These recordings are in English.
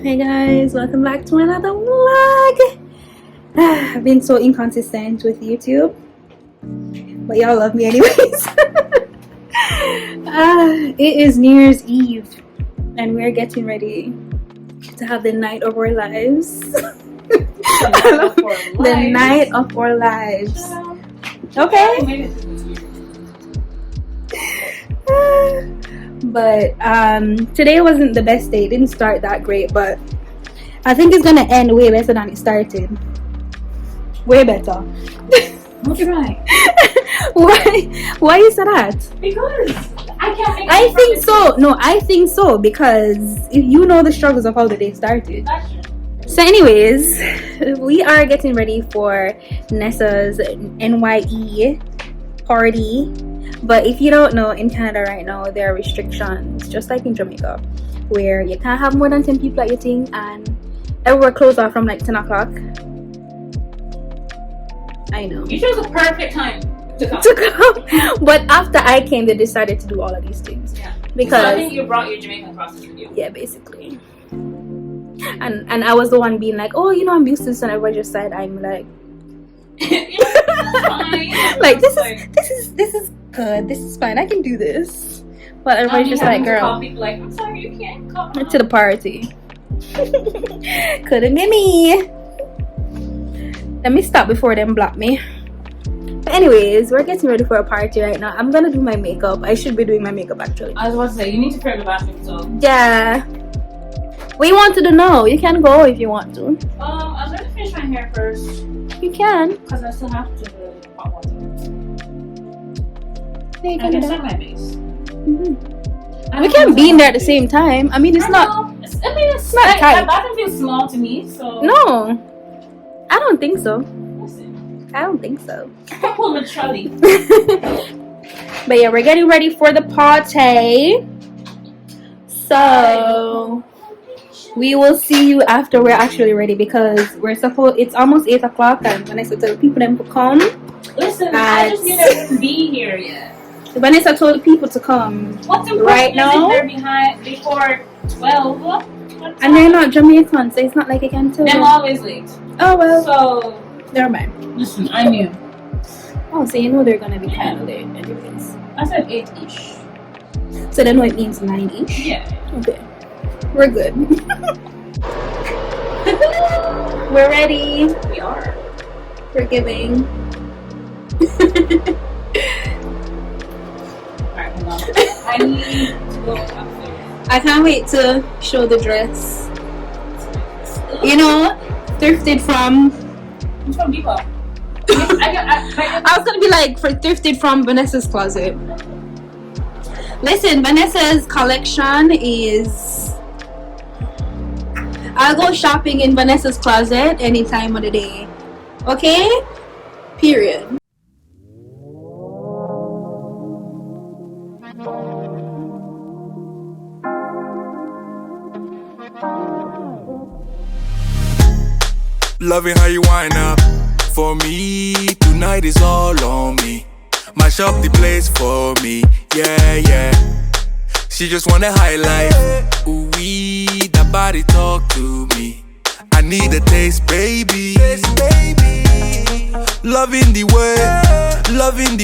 Hey guys, welcome back to another vlog. I've been so inconsistent with YouTube, but y'all love me anyways. It is New Year's Eve and we're getting ready to have the night of our lives. The night of our lives. Okay. But today wasn't the best day. It didn't start that great, but I think it's gonna end way better than it started. Way better. What's right? Why you said that? Because I can't make I think so. No, I think so because you know the struggles of how the day started. So anyways, we are getting ready for Nessa's NYE party. But if you don't know, in Canada right now there are restrictions, just like in Jamaica, where you can't have more than 10 people at your thing, and everywhere closed off from like 10 o'clock. I know. You chose a perfect time to come. But after I came, they decided to do all of these things. Yeah. Because so I think you brought your Jamaican process with you. Yeah, basically. And I was the one being like, oh, you know, I'm used to this, and everybody just said, I'm like, fine. Like this is good. This is fine. I can do this. But everybody's just like, girl. Call people like, I'm sorry, you can't come to the party. Couldn't be me. Let me stop before them block me. But anyways, we're getting ready for a party right now. I'm gonna do my makeup. I should be doing my makeup actually. I was about to say, you need to prepare the bathroom, so. Yeah. We wanted to know. You can go if you want to. I was going to finish my hair first. You can. Because I still have to do the hot water. Yeah, you I can start my base. We can be in there at the same time. I mean, it's not. It's not tight. My bathroom feels small to me, so. No. I don't think so. Listen. I don't think so. I'll pull my trolley. But yeah, we're getting ready for the party. So we will see you after we're actually ready, because it's almost 8 o'clock and Vanessa told people them to come. Listen, I just knew they wouldn't be here yet. Vanessa told the people to come. What's important right now? They're before 12. And they're not Jamaican, so it's not like I can tell them. them. Always late. Oh well. So never mind. Listen, I knew. Oh, so you know they're gonna be kind of late anyways. I said 8-ish. So then what it means 9-ish? Yeah. Okay. We're good. We're ready. We are. We're giving. Alright, hold on. I need to go upstairs. I can't wait to show the dress. You know, thrifted from. It's from Depot. I was gonna be like, thrifted from Vanessa's closet. Listen, Vanessa's collection is. I'll go shopping in Vanessa's closet any time of the day. Okay? Period. Loving how you wind up for me. Tonight is all on me. Mash up the place for me. Yeah, yeah. She just want a highlight. Ooh, that body talk to me. I need a taste, baby. Loving the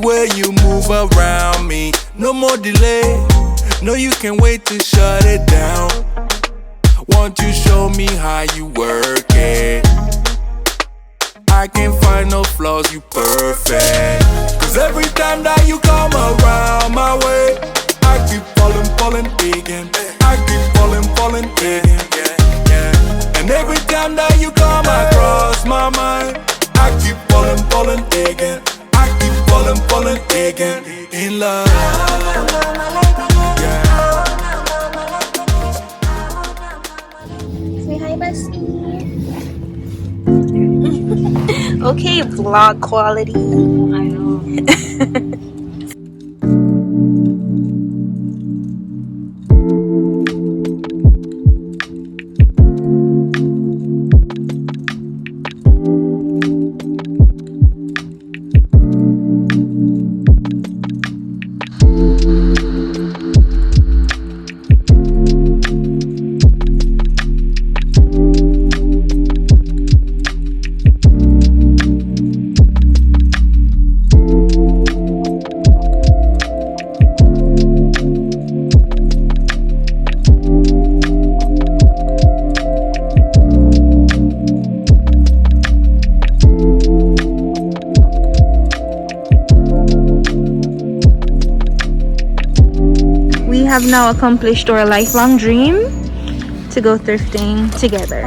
way you move around me. No more delay. No, you can't wait to shut it down. Won't you show me how you work it? I can't find no flaws, you perfect. Cause every time that you come around my way, I keep falling again. I keep falling again. And every time that you come across my mind, I keep falling again. I keep falling again. In love. Yeah. Say hi, bestie. Okay, vlog quality. I know. have now accomplished our lifelong dream to go thrifting together.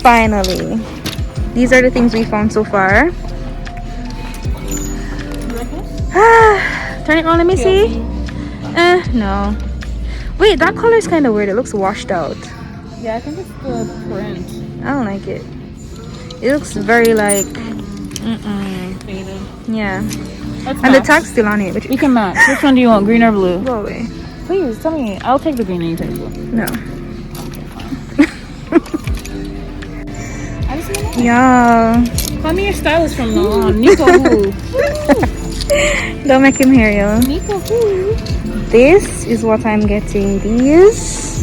Finally. These are the things we found so far. Turn it on, let me see. No. Wait, that color is kind of weird. It looks washed out. Yeah, I think it's the print. I don't like it. It looks very like Faded. yeah. Let's And the match. tag's still on it, but We can match. Which one do you want, green or blue? go away. Please tell me. I'll take the green and you take the blue. No. I just want Yeah. Call me your stylist from now on. Nico who? Don't make him hear you. Nico who? This is what I'm getting. These.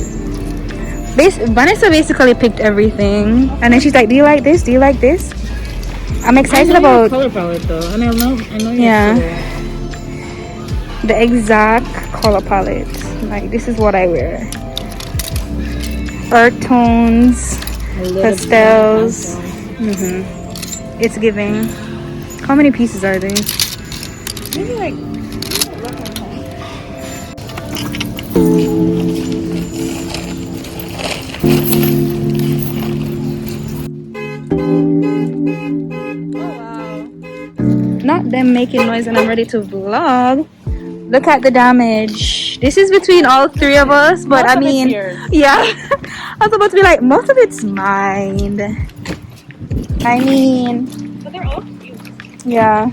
Vanessa basically picked everything, and then she's like, "Do you like this? Do you like this?" I'm excited I know your about color palette though, and I know your Yeah. color. the exact color palette. Like, this is what I wear. Earth tones, A little pastels. bit It's giving. How many pieces are these? maybe like Not them making noise and I'm ready to vlog. Look at the damage. This is between all three of us, but Most I of it's mean, yours. yeah. I was about to be like, most of it's mine. I mean, but they're all cute. yeah.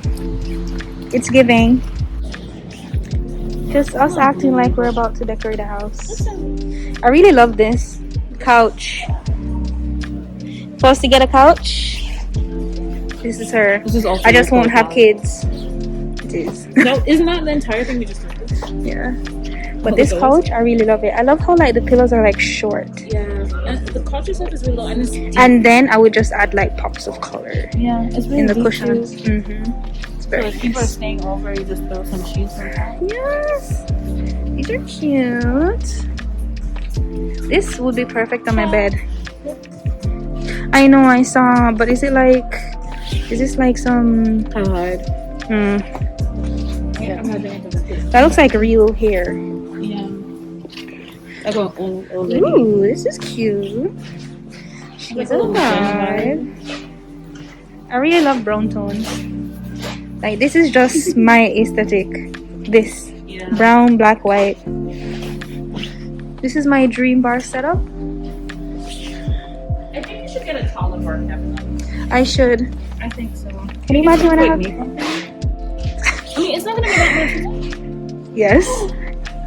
It's giving. Just us acting like we're about to decorate a house. I really love this couch. Supposed to get a couch. This is her. This is also I just your won't have profile. kids. It is. No, isn't that the entire thing we just did? Yeah. What But this was couch, I really love it. I love how like the pillows are like short. Yeah, and the couch itself is really low, and it's deep. And then I would just add like pops of color yeah, it's really in the deep cushions. too. It's So very if people are nice. staying over, you just throw some sheets on top. Yes. These are cute. This would be perfect on my bed. I know, I saw, but is this like some How hard? yeah. I'm not doing it. That looks like real hair. Yeah. Like an old lady. Ooh, this is cute. She's Like a little alive. I really love brown tones. Like, this is just my aesthetic. This Yeah. brown, black, white. This is my dream bar setup. I think you should get a taller bar cabinet. I should. I think so. Can you imagine when I have? I mean, it's not gonna be that much. Yes.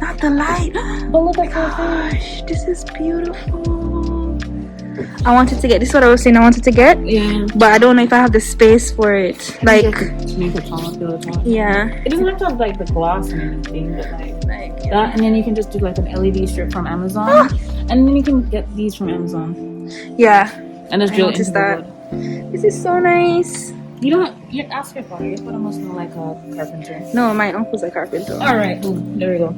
Not the light. But look at her Gosh, this is beautiful. I wanted to get. This is what I was saying. I wanted to get, Yeah. but I don't know if I have the space for it. Like, to make it taller, feel it taller. yeah. It doesn't have to have like the gloss and anything, but like that, and then you can just do like an LED strip from Amazon, and then you can get these from Amazon, Yeah. and just I drill it noticed into the that. wood. This is so nice. You don't. You ask your father. Your father must know like a carpenter. No, my uncle's a carpenter. All right, boom. There we go.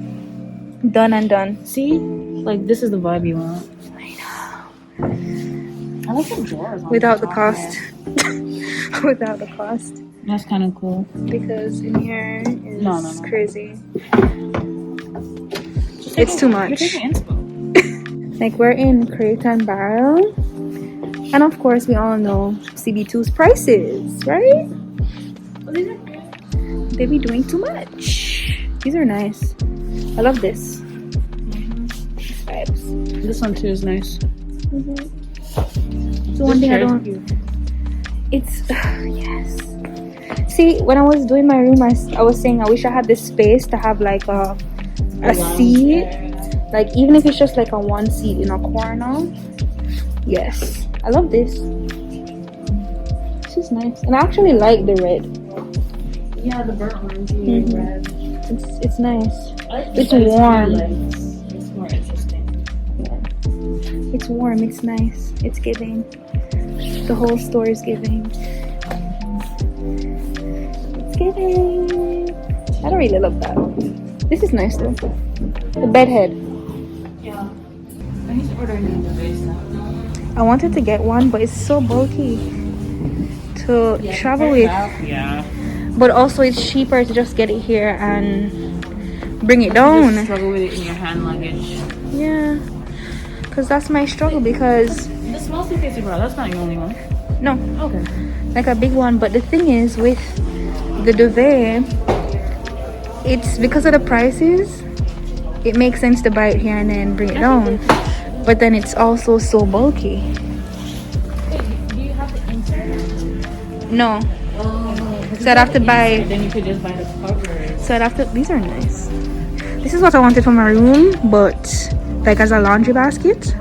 Done and done. See, like this is the vibe you want. I know. I like the drawers. On Without the top cost. there. Without the cost. That's kind of cool. Because in here is No. crazy. It's too You're much. taking inspo. Like, we're in Crate and Barrel. And of course, we all know CB2's prices, right? Oh, these are cute. They be doing too much. These are nice. I love this. Vibes. This one too is nice. So one thing I don't. It's yes. See, when I was doing my room, I was saying I wish I had this space to have like a seat. Like, even if it's just like a one seat in a corner. Yes, I love this. This is nice, and I actually like the red. Yeah, the burnt orangey red. It's nice. I like It's the warm. It's more interesting. It's warm. It's nice. It's giving. The whole store is giving. It's giving. I don't really love that. This is nice though. The bed head. Yeah. I need to order a new base now. I wanted to get one, but it's so bulky to travel with. Yeah. But also, it's cheaper to just get it here and bring it You down. just struggle with it in your hand luggage. Yeah, because that's my struggle. Because The small suitcase you brought, that's not your only one. no, Okay. like a big one. But the thing is with the duvet, it's because of the prices. It makes sense to buy it here and then bring it down. But then it's also so bulky. Wait, do you have the insert? No. Oh. So I'd have to buy. Then you could just buy the covers. So I'd have to. These are nice. This is what I wanted for my room, but like as a laundry basket.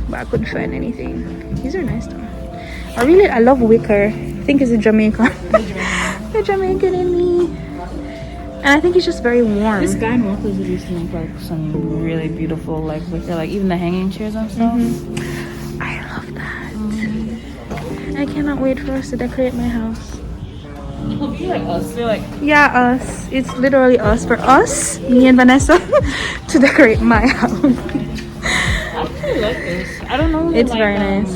But I couldn't find anything. These are nice though. I love wicker. I think it's a Jamaican. The Jamaican in me. And I think it's just very warm. This guy in Walker's used to make like some really beautiful like wicker, like even the hanging chairs and stuff. I love that. I cannot wait for us to decorate my house. It'll be like us. They're like Yeah, us. It's literally us. For us, me and Vanessa, to decorate my house. I actually like this. I don't know. It's like, very nice.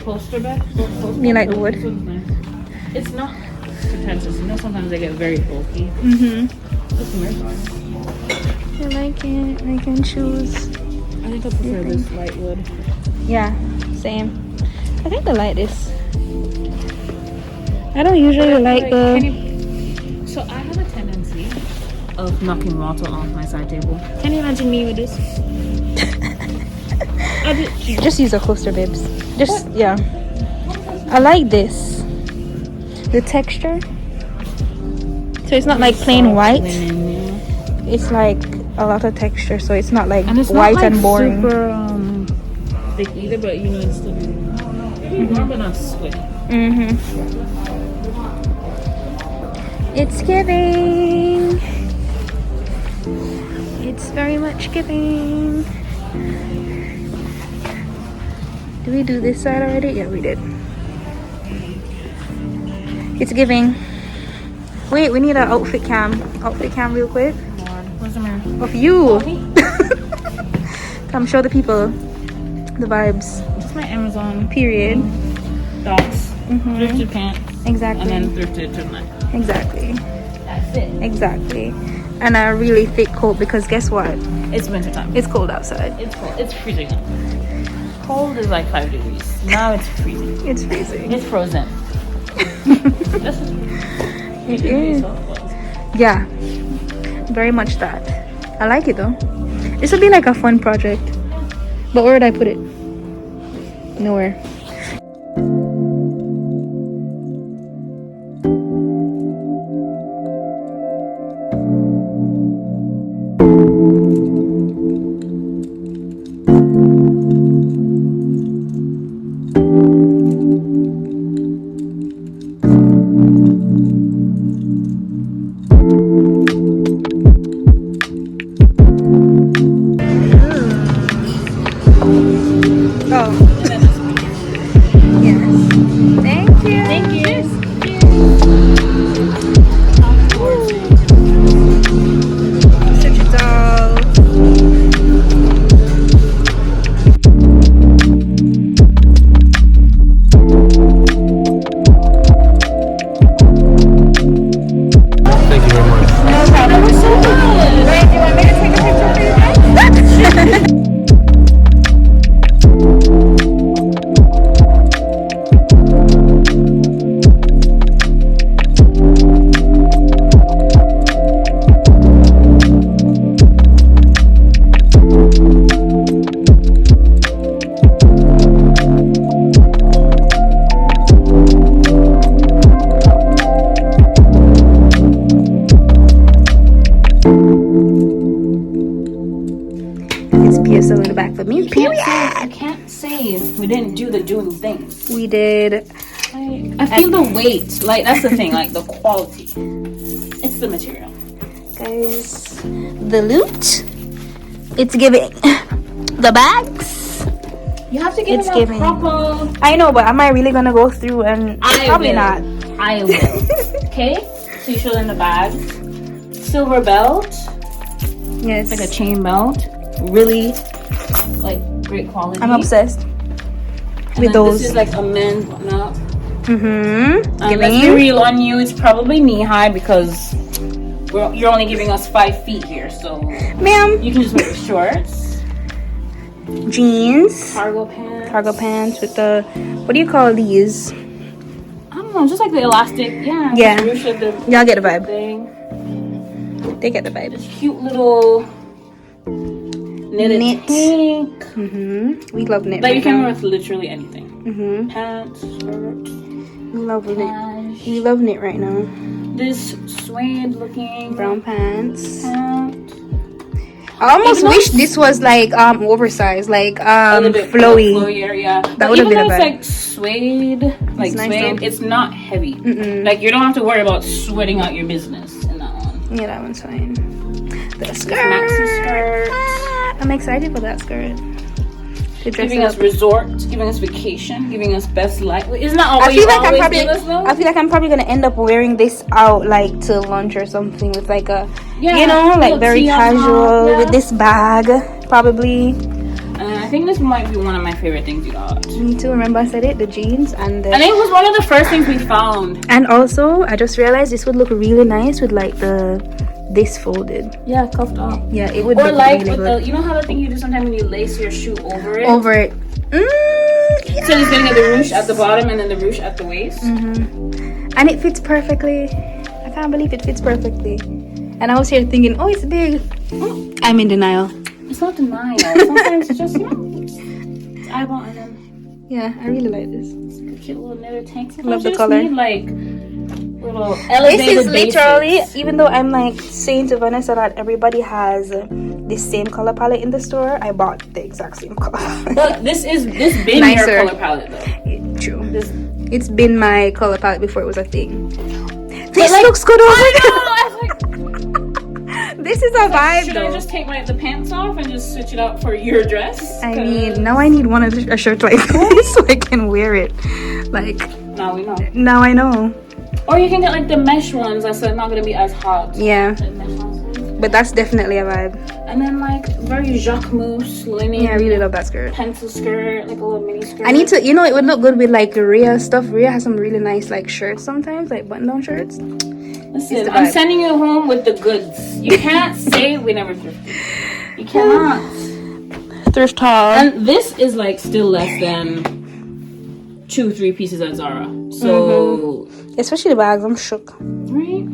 Poster back. You like the wood? This one's nice. It's not pretentious. You know, sometimes they get very bulky. Mm-hmm. This is nice. I like it. I can choose. I think I prefer this light wood. Yeah, same. I think I like this. I don't usually like the. So I have a tendency of knocking water off my side table. Can you imagine me with this? Just use a coaster, babes. Just yeah. I like this. The texture. So it's not like plain white. It's like a lot of texture, so it's not like And it's white not like and boring. super thick either, but you know it's still warm but not sweaty. Mm-hmm. It's giving. It's very much giving. Did we do this side already? Yeah, we did. It's giving. Wait, we need an outfit cam. Outfit cam real quick. Where's the mirror? Of you. Come show the people the vibes. Just my Amazon Period. docs, thrifted pants, Exactly. and then thrifted tonight. Exactly. That's it. Exactly. And a really thick coat because guess what? It's winter time. It's cold outside. It's cold. It's freezing. Cold is like 5 degrees. Now it's freezing. It's freezing. It's frozen. It is. Yeah. Very much that. I like it though. This would be like a fun project. But where would I put it? Nowhere. Oh. Yes. Thank you. Thank you. Such a doll. Thank you very much. No problem. Wait, do you want me to take a picture for you guys? It's PSO in the back for me. Period. I can't say we didn't do the doing things. We did. I feel the weight. Like that's the thing. Like the quality. It's the material. Guys, the loot. It's giving. The bags. You have to give It's them giving. a proper. I know, but am I really gonna go through and probably will. not. I will. Okay. So you show them the bag. Silver belt. Yes. Like a chain belt. Really, like great quality. I'm obsessed And with then those. This is like a men's button-up. Mm-hmm. Let's be real on you. It's probably knee high because you're only giving us 5 feet here, so Ma'am. you can just wear shorts, Jeans. cargo pants. Cargo pants with the, what do you call these? I don't know, just like the elastic. Yeah. Yeah. Ruche of the Y'all get the vibe. thing. They get the vibe. This cute little knitted Knit. tank. We love knit. Like you right can now. wear with literally anything. Pants, skirt, We love knit. cash. We love knit right now. This suede looking Brown pants. pant. I almost Even though wish this was like oversized, like A little bit flowy. flowier, yeah. That But would have even been though a it's vibe. like suede, like nice suede, though. it's not heavy. Like you don't have to worry about sweating out your business in that one. Yeah, that one's fine. The This skirt. maxi skirt. I'm excited for that skirt. To dress Giving up. us resort, giving us vacation, giving us best life. Isn't that all I you feel like I'm always probably. give us though? I feel like I'm probably gonna end up wearing this out like to lunch or something with like a, Yeah, you know, like little very tee on casual top, yeah. with this bag, probably. And I think this might be one of my favorite things you got. Me too. Remember I said it, the jeans and the. And it was one of the first things we found. And also, I just realized this would look really nice with like this folded. Yeah, cuffed up. Yeah, it would Or look like really with good. the, you know how the thing you do sometimes when you lace your shoe over it? Over it. Yeah. So it's gonna get the ruche at the bottom and then the ruche at the waist. And it fits perfectly. I can't believe it fits perfectly. And I was here thinking, oh, it's big. I'm in denial. It's not denial. Sometimes it's just, you know, it's eyeball and then Yeah, I really like this. a cute little knitted tank. Sometimes Love the you just color. need like little elevated This is literally, basics. even though I'm like saying to Vanessa that everybody has this same color palette in the store, I bought the exact same color palette. But this been Nicer. your color palette though. True. This, It's been my color palette before it was a thing. But, This like, looks good over I was like, This is a vibe should though. I just take the pants off and just switch it out for your dress? I mean, now I need a shirt like this so I can wear it. Like, Now we know. now I know. Or you can get like the mesh ones that's not gonna be as hot. Yeah, The mesh ones. but that's definitely a vibe. And then like very Jacquemus linen Yeah, I really love that skirt. pencil skirt, like a little mini skirt. I need to, you know, it would look good with like Rhea stuff. Rhea has some really nice like shirts sometimes, like button-down shirts. Listen, the I'm vibe. sending you home with the goods. You can't say we never thrifted. You cannot. Thrift haul. And this is like still less than 2-3 pieces at Zara. So Especially the bags, I'm shook. right.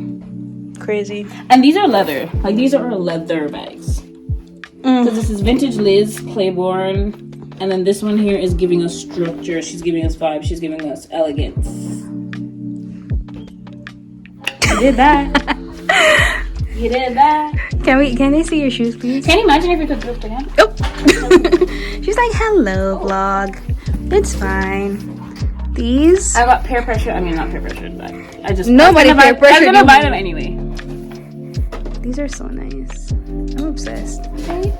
Crazy. And these are leather. Like these are leather bags. Because this is vintage Liz Claiborne, and then this one here is giving us structure. She's giving us vibe. She's giving us elegance. You did that. You did that. Can they see your shoes, please? Can you imagine if we could thrift again? Oh. She's like, hello, vlog. It's fine. These. I got peer pressure. I mean, not peer pressure, but I just Nobody I was gonna peer buy- I was pressured gonna you. buy them anyway. These are so nice. I'm obsessed. Right?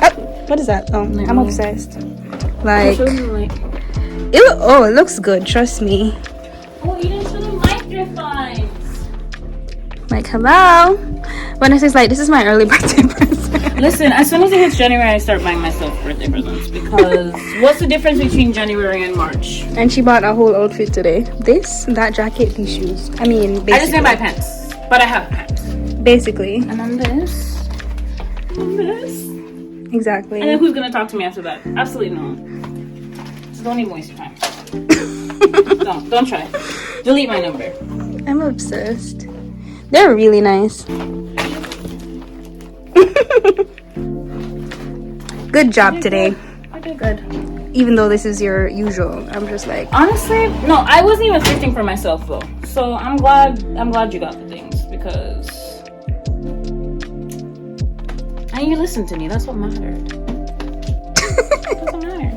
Oh, what is that? Oh, I'm obsessed. Like, Like, it looks good. Trust me. oh, you didn't show them my thrift finds. Like, hello. Vanessa's like, this is my early birthday present. Listen, as soon as it hits January, I start buying myself birthday presents because what's the difference between January and March? And she bought a whole outfit today. This, that jacket, these shoes. I mean, basically. I just didn't buy pants, but I have pants. Basically. And then this. And this. Exactly. And then who's gonna talk to me after that? Absolutely no. Just don't even waste your time. Don't try. Delete my number. I'm obsessed. They're really nice. Good job today. I did good. Even though this is your usual, I'm just like, Honestly, no, I wasn't even thrifting for myself though. So I'm glad you got the things because and you listened to me. That's what mattered. That's what mattered.